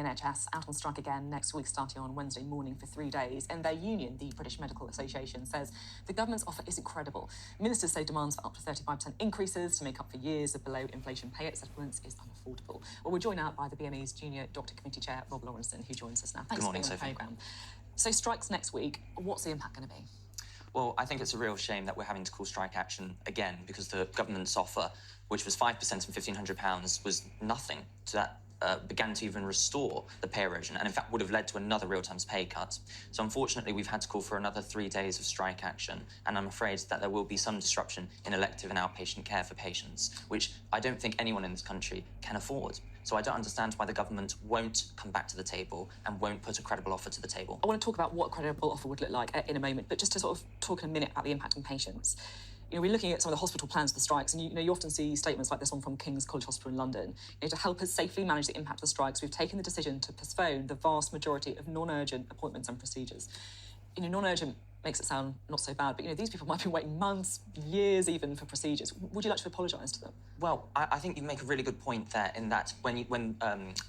NHS out on strike again next week, starting on Wednesday morning for 3 days. And their union, the British Medical Association, says the government's offer isn't credible. Ministers say demands for up to 35% increases to make up for years of below-inflation pay settlements is unaffordable. Well, we're joined out by the BME's Junior Doctor Committee Chair, Rob Laurenson, who joins us now. Thanks for being on the programme. So strikes next week, what's the impact going to be? Well, I think it's a real shame that we're having to call strike action again because the government's offer, which was 5% and £1,500, was nothing to that. Began to even restore the pay erosion and in fact would have led to another real terms pay cut. So unfortunately we've had to call for another 3 days of strike action, and I'm afraid that there will be some disruption in elective and outpatient care for patients, which I don't think anyone in this country can afford. So I don't understand why the government won't come back to the table and won't put a credible offer to the table. I want to talk about what a credible offer would look like in a moment, but just to sort of talk in a minute about the impact on patients. We're looking at some of the hospital plans for the strikes, and you often see statements like this one from King's College Hospital in London. To help us safely manage the impact of the strikes, we've taken the decision to postpone the vast majority of non-urgent appointments and procedures. Non-urgent makes it sound not so bad, but these people might be waiting months, years even for procedures. Would you like to apologise to them? Well, I think you make a really good point there in that when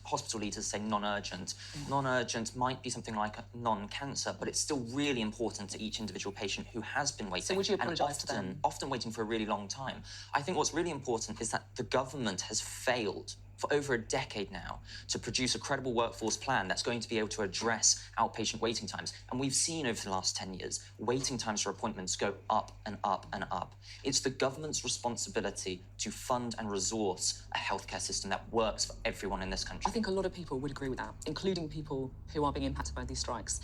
hospital leaders say non-urgent, non-urgent might be something like a non-cancer, but it's still really important to each individual patient who has been waiting. So would you apologise to them? Often waiting for a really long time. I think what's really important is that the government has failed for over a decade now to produce a credible workforce plan that's going to be able to address outpatient waiting times. And we've seen over the last 10 years, waiting times for appointments go up and up and up. It's the government's responsibility to fund and resource a healthcare system that works for everyone in this country. I think a lot of people would agree with that, including people who are being impacted by these strikes.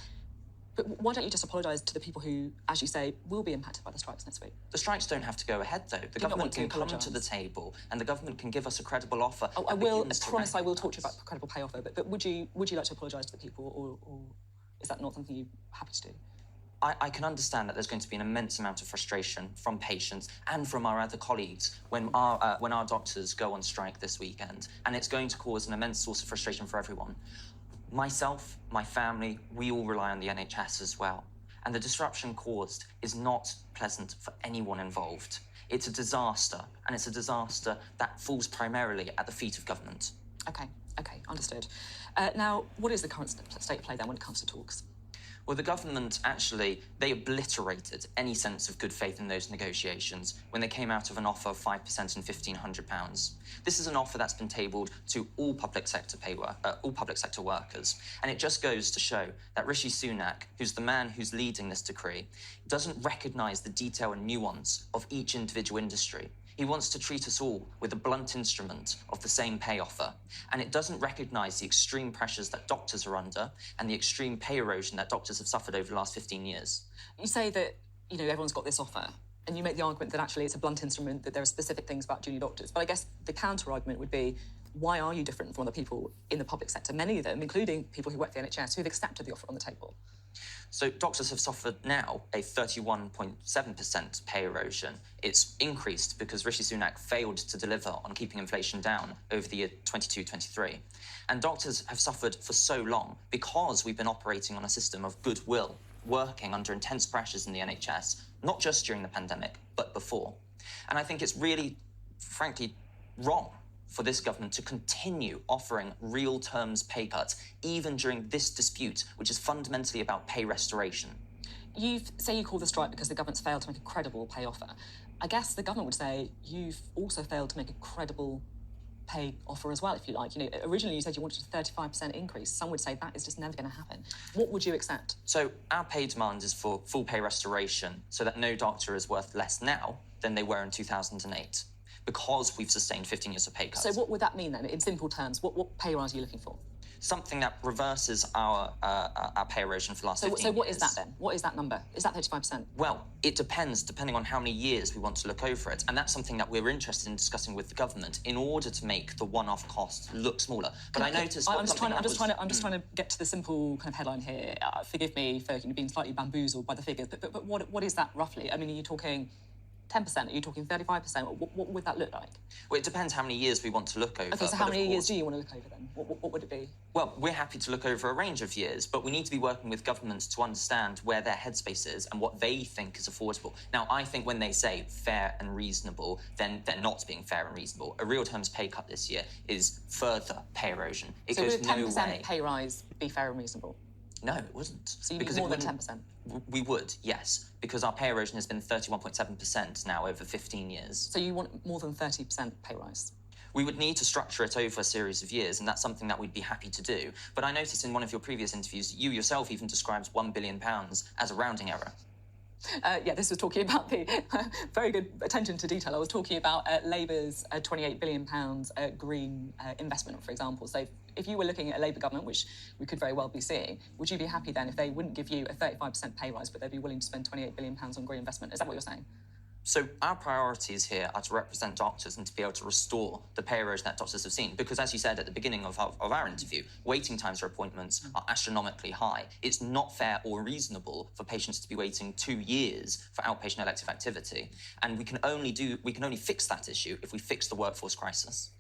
But why don't you just apologise to the people who, as you say, will be impacted by the strikes next week? The strikes don't have to go ahead, though. The government can come to the table and the government can give us a credible offer. I promise I will talk to you about a credible pay offer, but would you like to apologise to the people, or is that not something you're happy to do? I can understand that there's going to be an immense amount of frustration from patients and from our other colleagues when our doctors go on strike this weekend, and it's going to cause an immense source of frustration for everyone. Myself, my family, we all rely on the NHS as well. And the disruption caused is not pleasant for anyone involved. It's a disaster, and it's a disaster that falls primarily at the feet of government. OK, understood. Now, what is the current state of play then when it comes to talks? Well, the government actually, they obliterated any sense of good faith in those negotiations when they came out of an offer of 5% and £1,500. This is an offer that's been tabled to all public sector workers. And it just goes to show that Rishi Sunak, who's the man who's leading this decree, doesn't recognise the detail and nuance of each individual industry. He wants to treat us all with a blunt instrument of the same pay offer. And it doesn't recognise the extreme pressures that doctors are under and the extreme pay erosion that doctors have suffered over the last 15 years. You say that, everyone's got this offer, and you make the argument that actually it's a blunt instrument, that there are specific things about junior doctors. But I guess the counter-argument would be, why are you different from other people in the public sector? Many of them, including people who work for the NHS, who've accepted the offer on the table. So doctors have suffered now a 31.7% pay erosion. It's increased because Rishi Sunak failed to deliver on keeping inflation down over the year 22-23. And doctors have suffered for so long because we've been operating on a system of goodwill, working under intense pressures in the NHS, not just during the pandemic, but before. And I think it's really, frankly, wrong for this government to continue offering real terms pay cuts, even during this dispute, which is fundamentally about pay restoration. You call the strike because the government's failed to make a credible pay offer. I guess the government would say you've also failed to make a credible pay offer as well, if you like. Originally you said you wanted a 35% increase. Some would say that is just never going to happen. What would you accept? So our pay demand is for full pay restoration, so that no doctor is worth less now than they were in 2008. Because we've sustained 15 years of pay cuts. So what would that mean then, in simple terms? What pay rise are you looking for? Something that reverses our pay erosion for the last 15 years. So what is that then? What is that number? Is that 35%? Well, it depends, depending on how many years we want to look over it. And that's something that we're interested in discussing with the government in order to make the one-off costs look smaller. But I noticed... I'm just trying to get to the simple kind of headline here. Forgive me for being slightly bamboozled by the figures, but what is that roughly? I mean, are you talking 10%? Are you talking 35%? What would that look like? Well, it depends how many years we want to look over. Okay, so how many years do you want to look over then? What would it be? Well, we're happy to look over a range of years, but we need to be working with governments to understand where their headspace is and what they think is affordable. Now, I think when they say fair and reasonable, then they're not being fair and reasonable. A real terms pay cut this year is further pay erosion. It so goes would a 10% no way. pay rise be fair and reasonable? No, it wasn't. So you need more than 10%? We would, yes, because our pay erosion has been 31.7% now over 15 years. So you want more than 30% pay rise? We would need to structure it over a series of years, and that's something that we'd be happy to do. But I noticed in one of your previous interviews, you yourself even described £1 billion as a rounding error. Yeah, this was talking about the very good attention to detail. I was talking about Labour's £28 billion green investment, for example. So if you were looking at a Labour government, which we could very well be seeing, would you be happy then if they wouldn't give you a 35% pay rise, but they'd be willing to spend £28 billion on green investment? Is that what you're saying? So our priorities here are to represent doctors and to be able to restore the pay erosion that doctors have seen. Because as you said at the beginning of our interview, waiting times for appointments are astronomically high. It's not fair or reasonable for patients to be waiting 2 years for outpatient elective activity. And we can only fix that issue if we fix the workforce crisis.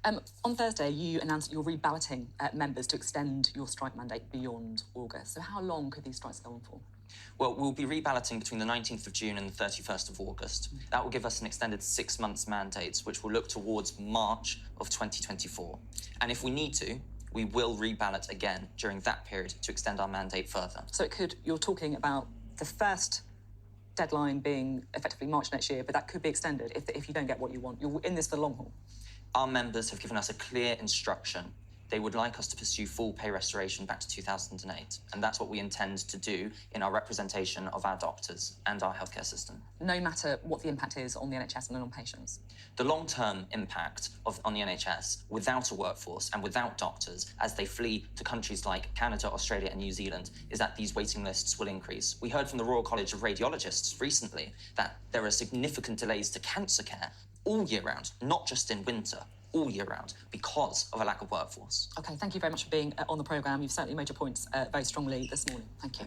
On Thursday, you announced that you're reballoting members to extend your strike mandate beyond August. So how long could these strikes go on for? Well, we'll be reballoting between the 19th of June and the 31st of August. That will give us an extended 6 months mandate, which will look towards March of 2024. And if we need to, we will reballot again during that period to extend our mandate further. So you're talking about the first deadline being effectively March next year, but that could be extended if you don't get what you want. You're in this for the long haul. Our members have given us a clear instruction. They would like us to pursue full pay restoration back to 2008. And that's what we intend to do in our representation of our doctors and our healthcare system. No matter what the impact is on the NHS and on patients? The long-term impact on the NHS without a workforce and without doctors as they flee to countries like Canada, Australia and New Zealand is that these waiting lists will increase. We heard from the Royal College of Radiologists recently that there are significant delays to cancer care all year round, not just in winter. All year round because of a lack of workforce. OK, thank you very much for being on the programme. You've certainly made your points very strongly this morning. Thank you.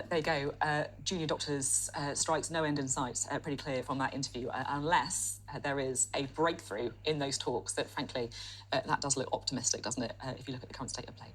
There you go. Junior doctors' strikes, no end in sight. Pretty clear from that interview, unless there is a breakthrough in those talks that, frankly, that does look optimistic, doesn't it, if you look at the current state of play.